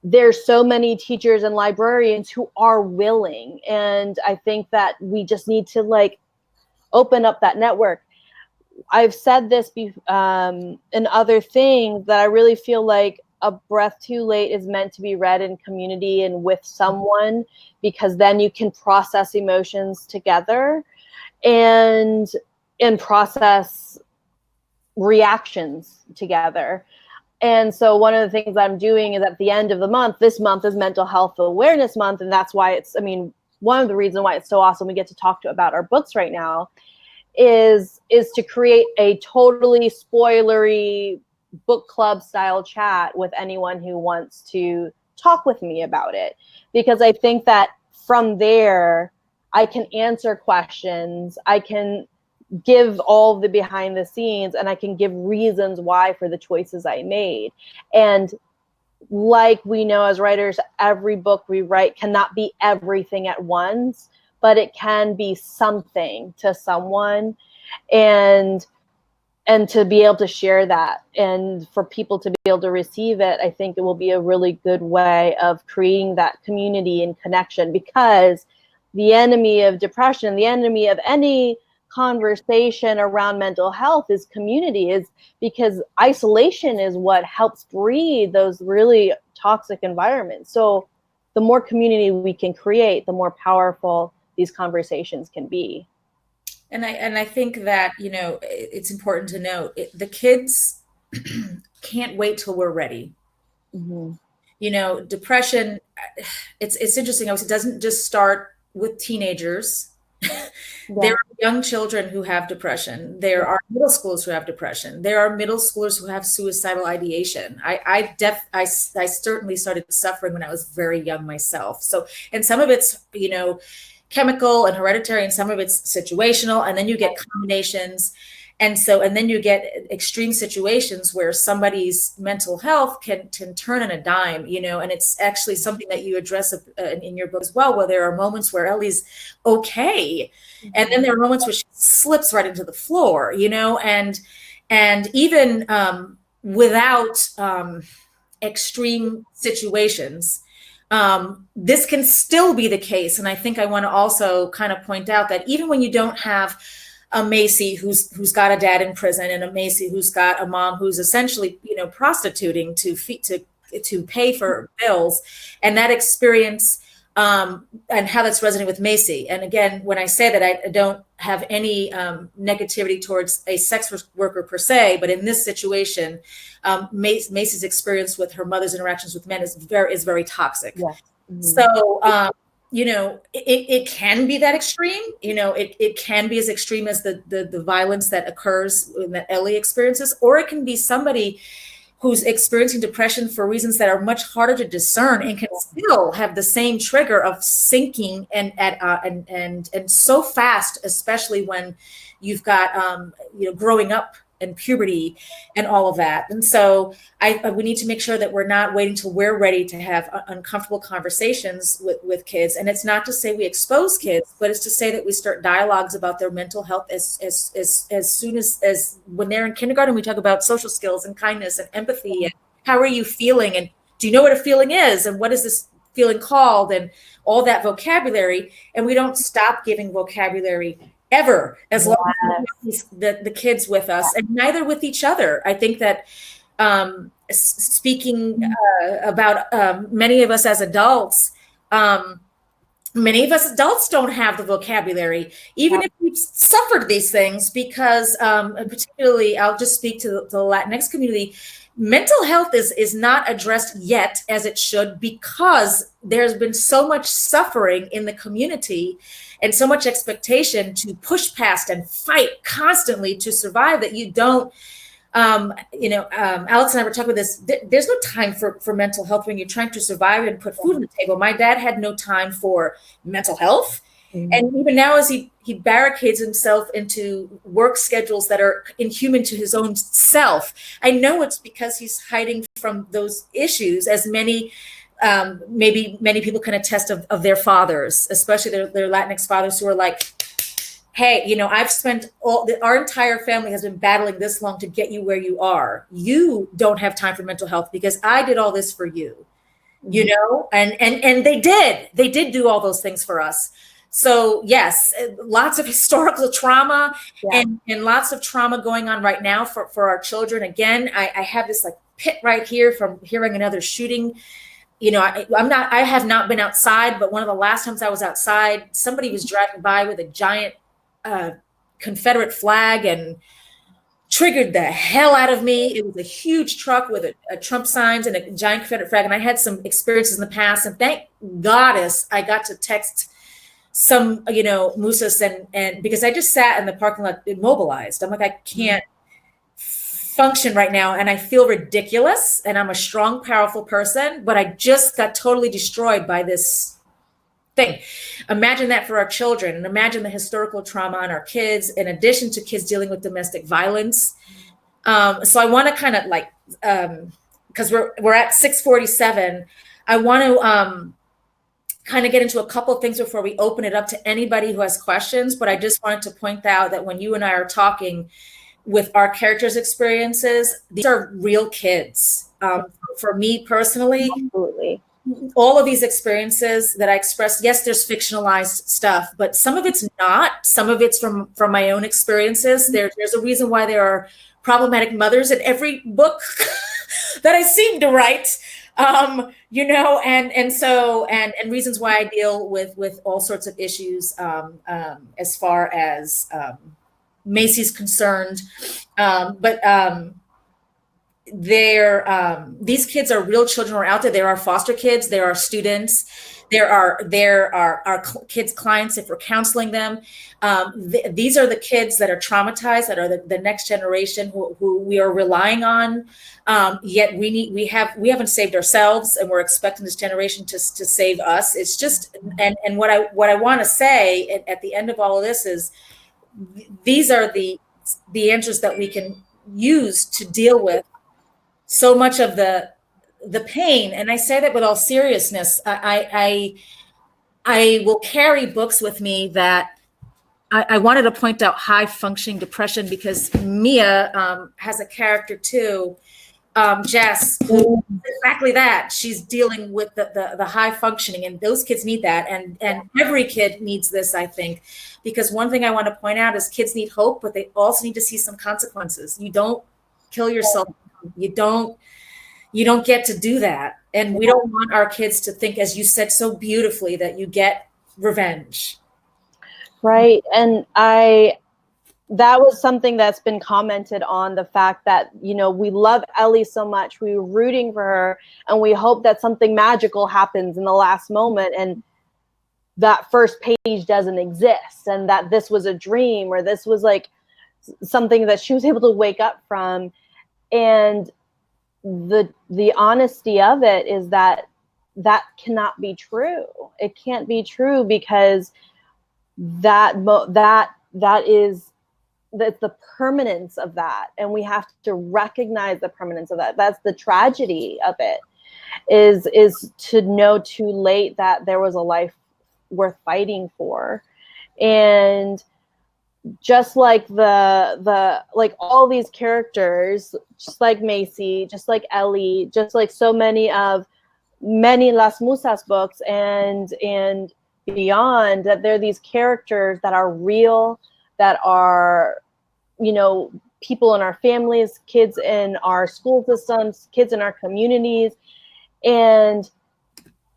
there's so many teachers and librarians who are willing. And I think that we just need to like open up that network. I've said this in other things, that I really feel like A Breath Too Late is meant to be read in community and with someone, because then you can process emotions together and process reactions together. And so one of the things I'm doing is, at the end of the month, this month is Mental Health Awareness Month, and that's why one of the reasons why it's so awesome we get to talk about our books right now is to create a totally spoilery book club style chat with anyone who wants to talk with me about it. Because I think that from there, I can answer questions, I can give all the behind the scenes, and I can give reasons why for the choices I made. And like we know as writers, every book we write cannot be everything at once, but it can be something to someone. And to be able to share that, and for people to be able to receive it, I think it will be a really good way of creating that community and connection. Because the enemy of depression, the enemy of any conversation around mental health is community, is because isolation is what helps breed those really toxic environments. So the more community we can create, the more powerful these conversations can be. And I think that, it's important to note the kids can't wait till we're ready. Mm-hmm. Depression, it's interesting. It doesn't just start with teenagers. There are young children who have depression. There are middle schoolers who have depression. There are middle schoolers who have suicidal ideation. I certainly started suffering when I was very young myself. So, and some of it's, chemical and hereditary, and some of it's situational, and then you get combinations. And then you get extreme situations where somebody's mental health can turn on a dime, and it's actually something that you address in your book as well, where there are moments where Ellie's okay. And then there are moments where she slips right into the floor, and even without extreme situations, this can still be the case. And I think I want to also kind of point out that even when you don't have a Macy who's got a dad in prison, and a Macy who's got a mom who's essentially, prostituting to pay for bills, and that experience, and how that's resonating with Macy. And again, when I say that, I don't have any negativity towards a sex worker per se, but in this situation, Macy's experience with her mother's interactions with men is very toxic. Yeah. Mm-hmm. So, it can be that extreme. It can be as extreme as the violence that occurs, that Ellie experiences, or it can be somebody who's experiencing depression for reasons that are much harder to discern, and can still have the same trigger of sinking and so fast, especially when you've got growing up and puberty and all of that. And so we need to make sure that we're not waiting till we're ready to have uncomfortable conversations with kids. And it's not to say we expose kids, but it's to say that we start dialogues about their mental health as soon as when they're in kindergarten. We talk about social skills and kindness and empathy, and how are you feeling, and do you know what a feeling is, and what does this feeling called and all that vocabulary. And we don't stop giving vocabulary ever, as long as we have the kids with us, and neither with each other. I think that speaking about many of us as adults, many of us adults don't have the vocabulary, even if we've suffered these things, because particularly, I'll just speak to the Latinx community. Mental health is not addressed yet as it should, because there's been so much suffering in the community and so much expectation to push past and fight constantly to survive, that you don't, Alex and I were talking about this. There's no time for mental health when you're trying to survive and put food on the table. My dad had no time for mental health. Mm-hmm. And even now, as he barricades himself into work schedules that are inhuman to his own self, I know it's because he's hiding from those issues, as maybe many people can attest of their fathers, especially their Latinx fathers, who are like, hey, I've spent our entire family has been battling this long to get you where you are. You don't have time for mental health because I did all this for you, and they did do all those things for us. So yes, lots of historical trauma and lots of trauma going on right now for our children. Again, I have this like pit right here from hearing another shooting. I have not been outside, but one of the last times I was outside, somebody was driving by with a giant Confederate flag and triggered the hell out of me. It was a huge truck with a Trump signs and a giant Confederate flag. And I had some experiences in the past, and thank goddess I got to text some, Musas, and because I just sat in the parking lot immobilized. I'm like, I can't function right now, and I feel ridiculous, and I'm a strong, powerful person, but I just got totally destroyed by this thing. Imagine that for our children, and imagine the historical trauma on our kids, in addition to kids dealing with domestic violence. So I want to kind of like, because we're at 6:47, I want to kind of get into a couple of things before we open it up to anybody who has questions. But I just wanted to point out that when you and I are talking with our characters' experiences, these are real kids. For me personally, absolutely, all of these experiences that I expressed, yes, there's fictionalized stuff, but some of it's not. Some of it's from my own experiences. There's a reason why there are problematic mothers in every book that I seem to write, and reasons why I deal with all sorts of issues as far as Macy's concerned. These kids are real children who are out there. There are foster kids, there are students, there are our kids' clients if we're counseling them. These are the kids that are traumatized, that are the next generation who we are relying on. Yet we haven't saved ourselves, and we're expecting this generation to save us. It's just, and what I want to say at the end of all of this is, these are the answers that we can use to deal with so much of the pain. And I say that with all seriousness. I will carry books with me that I wanted to point out high functioning depression, because Mia has a character too, Jess, who exactly that. She's dealing with the high functioning, and those kids need that. And every kid needs this, I think, because one thing I want to point out is kids need hope, but they also need to see some consequences. You don't kill yourself. You don't get to do that. And we don't want our kids to think, as you said so beautifully, that you get revenge. Right. And that was something that's been commented on, the fact that, we love Ellie so much. We were rooting for her, and we hope that something magical happens in the last moment, and that first page doesn't exist, and that this was a dream, or this was like something that she was able to wake up from. And the honesty of it is that cannot be true. It can't be true, because that's the permanence of that, and we have to recognize the permanence of that. That's the tragedy of it, is to know too late that there was a life worth fighting for. And just like like all these characters, just like Macy, just like Ellie, just like so many of many Las Musas books and beyond, that there are these characters that are real, that are, you know, people in our families, kids in our school systems, kids in our communities, and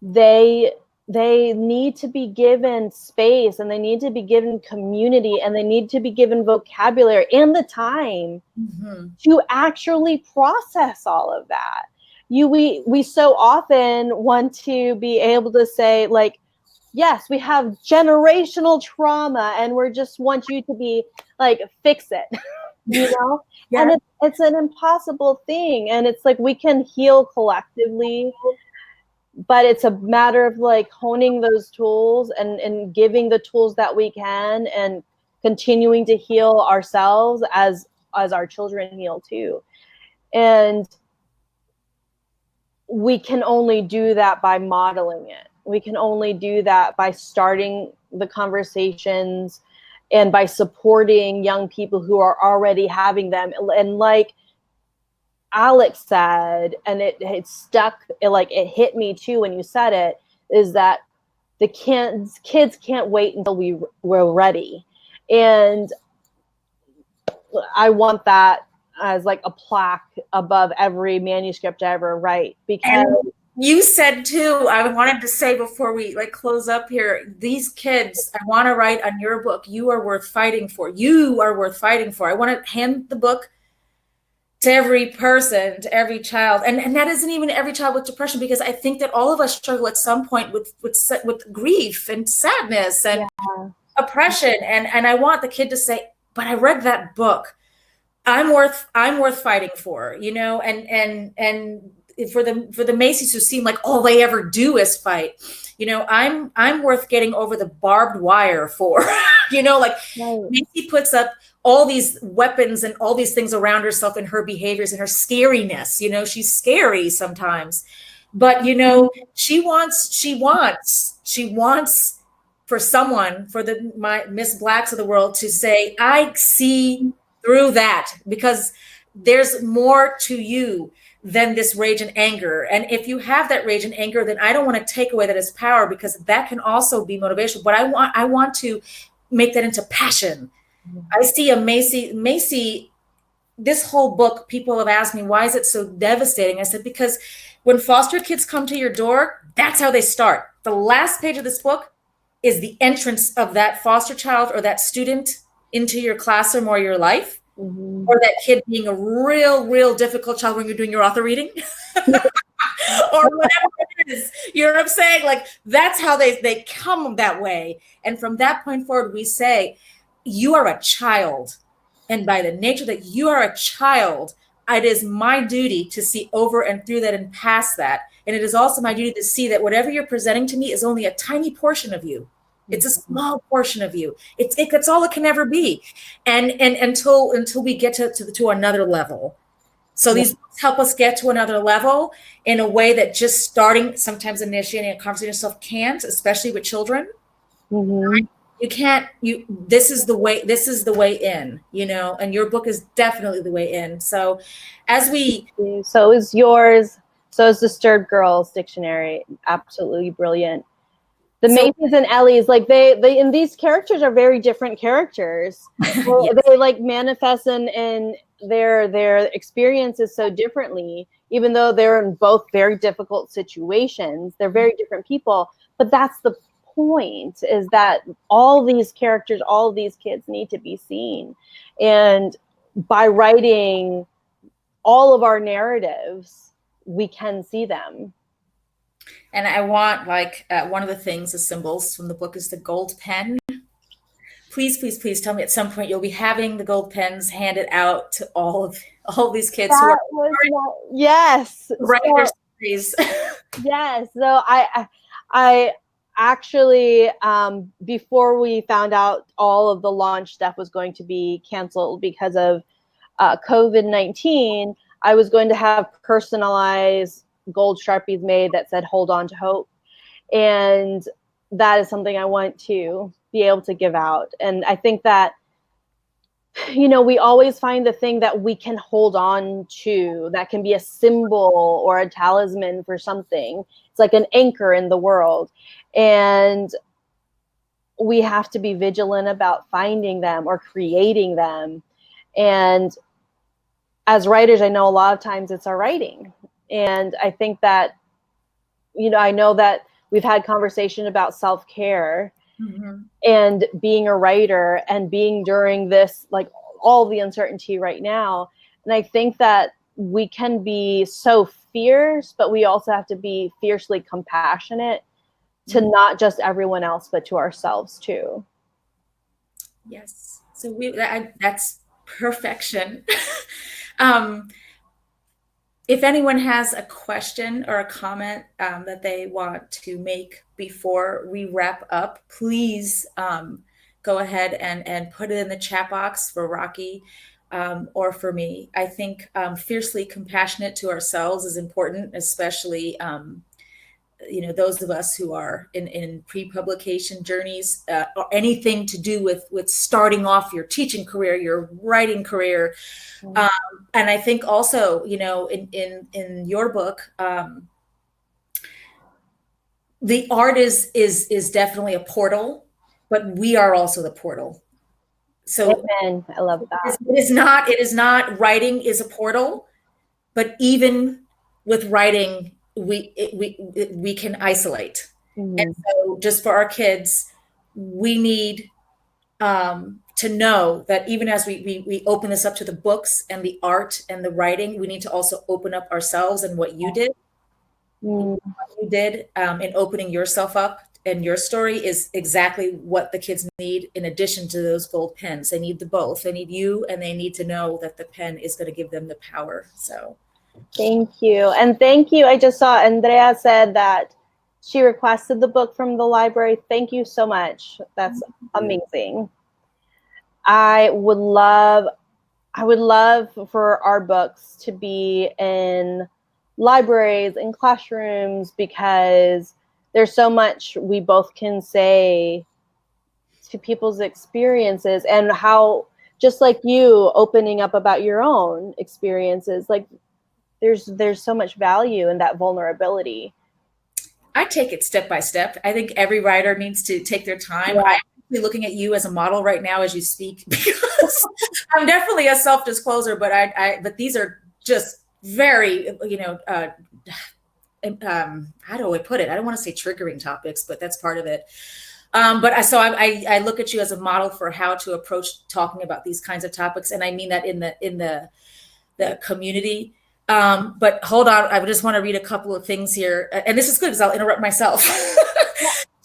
they need to be given space, and they need to be given community, and they need to be given vocabulary and the time to actually process all of that. We so often want to be able to say, like, yes, we have generational trauma, and we just want you to be like, fix it, you know? Yeah. And it's an impossible thing. And it's like, we can heal collectively, but it's a matter of like honing those tools and giving the tools that we can, and continuing to heal ourselves as our children heal too. And we can only do that by modeling it. We can only do that by starting the conversations and by supporting young people who are already having them. And like Alex said, and it stuck, it hit me too when you said it, is that the kids can't wait until we're ready. And I want that as like a plaque above every manuscript I ever write. Because and you said too, I wanted to say before we like close up here, these kids, I want to write on your book, you are worth fighting for. You are worth fighting for. I want to hand the book to every person, to every child. And that isn't even every child with depression, because I think that all of us struggle at some point with grief and sadness and oppression. And I want the kid to say, but I read that book. I'm worth fighting for, you know, and for the Macy's who seem like all they ever do is fight, you know, I'm worth getting over the barbed wire for, you know, like Macy puts up all these weapons and all these things around herself and her behaviors and her scariness, you know, she's scary sometimes, but you know, she wants for someone, for my Miss Blacks of the world to say, I see through that, because there's more to you than this rage and anger. And if you have that rage and anger, then I don't want to take away that as power, because that can also be motivation. But I want to make that into passion. I see a Macy, this whole book, people have asked me, why is it so devastating? I said, because when foster kids come to your door, that's how they start. The last page of this book is the entrance of that foster child or that student into your classroom or your life, or that kid being a real difficult child when you're doing your author reading or whatever it is, you know what I'm saying? Like, that's how they come that way. And from that point forward, we say, you are a child. And by the nature that you are a child, it is my duty to see over and through that and past that. And it is also my duty to see that whatever you're presenting to me is only a tiny portion of you. It's a small portion of you. It's all it can ever be. And until we get to another level. So these books help us get to another level in a way that just starting, sometimes initiating a conversation yourself can't, especially with children. You can't, this is the way in, you know, and your book is definitely the way in. So so is yours. So is the Stirred Girls Dictionary. Absolutely brilliant. The Macy's and Ellies, like they and these characters are very different characters. They like manifest in their experiences so differently, even though they're in both very difficult situations. They're very different people, but that's the point, is that all these characters, all of these kids need to be seen. And by writing all of our narratives, we can see them. And I want, like, one of the things, the symbols from the book is the gold pen. Please tell me at some point you'll be having the gold pens handed out to all these kids yes. Write their stories. Yes. So I actually, before we found out all of the launch stuff was going to be canceled because of COVID-19, I was going to have personalized gold Sharpies made that said, "Hold on to hope." And that is something I want to be able to give out. And I think that you know, we always find the thing that we can hold on to that can be a symbol or a talisman for something. It's like an anchor in the world. And we have to be vigilant about finding them or creating them. And as writers, I know a lot of times it's our writing. And I think that, you know, I know that we've had conversation about self-care and being a writer and being during this, like all the uncertainty right now. And I think that we can be so fierce, but we also have to be fiercely compassionate to not just everyone else, but to ourselves too. Yes. So that's perfection. If anyone has a question or a comment that they want to make before we wrap up, please go ahead and put it in the chat box for Rocky or for me. I think fiercely compassionate to ourselves is important, especially you know, those of us who are in pre-publication journeys, or anything to do with starting off your teaching career, your writing career. And I think also, you know, in your book, the art is definitely a portal, but we are also the portal. So Amen. I love that. it is not writing is a portal, but even with writing, we can isolate. And so just for our kids, we need to know that even as we open this up to the books and the art and the writing, we need to also open up ourselves and what you did. What you did in opening yourself up, and your story is exactly what the kids need in addition to those gold pens. They need the both. They need you, and they need to know that the pen is going to give them the power. So thank you. And thank you. I just saw Andrea said that she requested the book from the library. Thank you so much. That's amazing. I would love for our books to be in libraries and classrooms, because there's so much we both can say to people's experiences, and how, just like you opening up about your own experiences, like there's so much value in that vulnerability. I take it step by step. I think every writer needs to take their time. Yeah. I'm actually looking at you as a model right now as you speak, because I'm definitely a self-disclosure, but but these are just very, you know, how do I put it? I don't want to say triggering topics, but that's part of it. But I look at you as a model for how to approach talking about these kinds of topics, and I mean that in the community. But hold on, I just want to read a couple of things here, and this is good because I'll interrupt myself.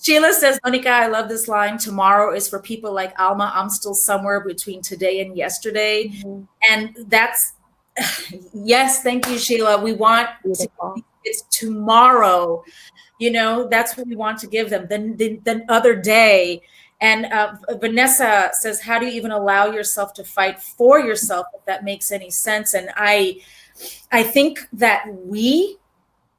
Sheila says, NoNieqa, I love this line. Tomorrow is for people like Alma. I'm still somewhere between today and yesterday. And that's, yes, thank you, Sheila. We want it's tomorrow. You know, that's what we want to give them. The other day. And Vanessa says, how do you even allow yourself to fight for yourself, if that makes any sense? And I think that we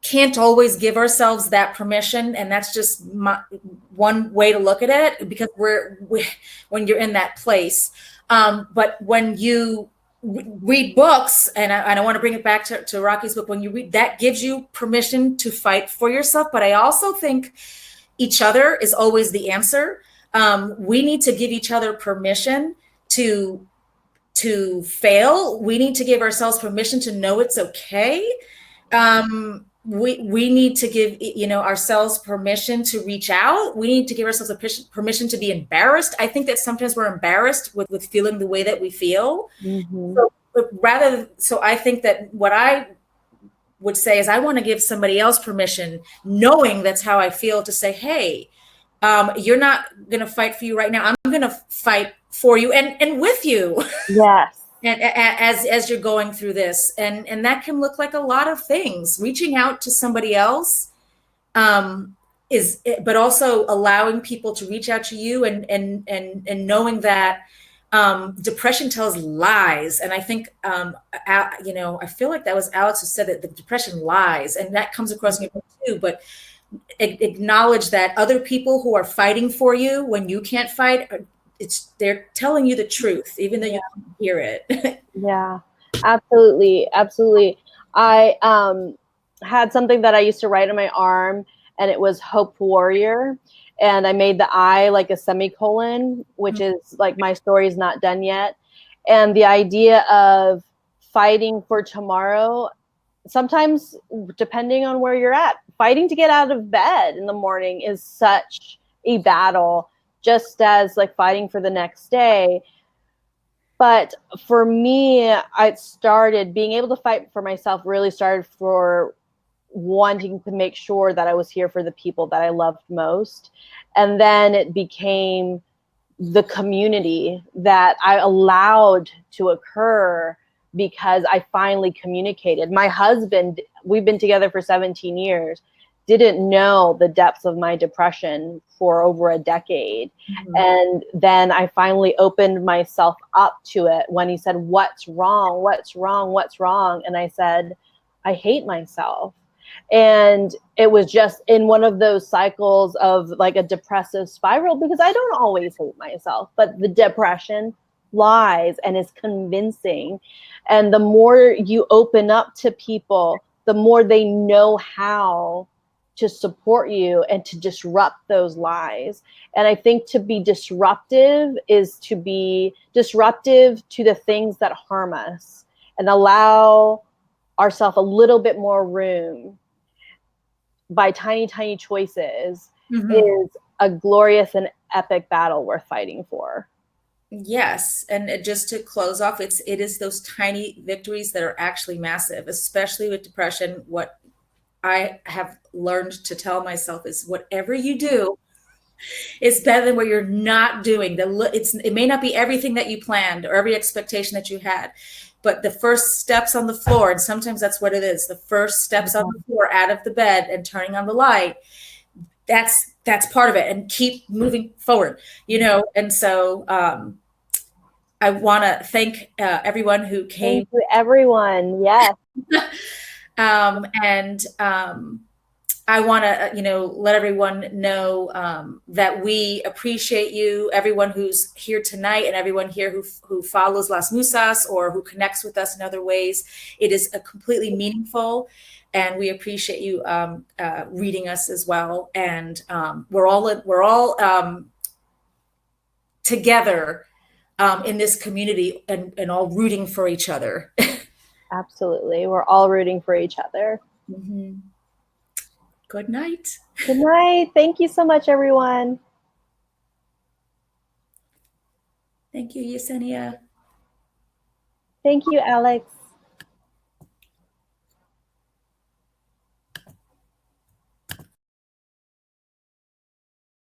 can't always give ourselves that permission, and that's just one way to look at it, because when you're in that place. But when you read books, and I want to bring it back to Rocky's book, when you read, that gives you permission to fight for yourself. But I also think each other is always the answer. We need to give each other permission to fail. We need to give ourselves permission to know it's okay. We need to give, you know, ourselves permission to reach out. We need to give ourselves permission to be embarrassed. I think that sometimes we're embarrassed with feeling the way that we feel. So I think that what I would say is I want to give somebody else permission, knowing that's how I feel, to say, hey, you're not going to fight for you right now. I'm going to fight for you and with you. Yes. And as you're going through this, and that can look like a lot of things. Reaching out to somebody else but also allowing people to reach out to you, and knowing that depression tells lies. And I think you know, I feel like that was Alex who said that the depression lies, and that comes across in your book too. But acknowledge that other people who are fighting for you when you can't fight they're telling you the truth, even though you can't hear it. Yeah, absolutely. Absolutely. I had something that I used to write on my arm, and it was Hope Warrior. And I made the I like a semicolon, which is like my story is not done yet. And the idea of fighting for tomorrow, sometimes depending on where you're at, fighting to get out of bed in the morning is such a battle, just as like fighting for the next day. But for me, I started being able to fight for myself, really started for wanting to make sure that I was here for the people that I loved most. And then it became the community that I allowed to occur because I finally communicated. My husband, we've been together for 17 years, didn't know the depths of my depression for over a decade. Mm-hmm. And then I finally opened myself up to it when he said, "What's wrong? What's wrong? What's wrong?" And I said, "I hate myself." And it was just in one of those cycles of like a depressive spiral, because I don't always hate myself, but the depression lies and is convincing. And the more you open up to people, the more they know how to support you and to disrupt those lies. And I think to be disruptive is to be disruptive to the things that harm us and allow ourselves a little bit more room by tiny, tiny choices is a glorious and epic battle worth fighting for. Yes. And just to close off, it is those tiny victories that are actually massive, especially with depression. What I have learned to tell myself is whatever you do is better than what you're not doing. It may not be everything that you planned or every expectation that you had, but the first steps on the floor, and sometimes that's what it is, the first steps on the floor out of the bed and turning on the light, that's part of it, and keep moving forward, And so I want to thank everyone who came. Thank you, everyone. Yes. And I want to, let everyone know that we appreciate you, everyone who's here tonight, and everyone here who follows Las Musas or who connects with us in other ways. It is a completely meaningful, and we appreciate you reading us as well. And we're all together in this community and all rooting for each other. Absolutely. We're all rooting for each other. Mm-hmm. Good night. Good night. Thank you so much, everyone. Thank you, Yesenia. Thank you, Alex.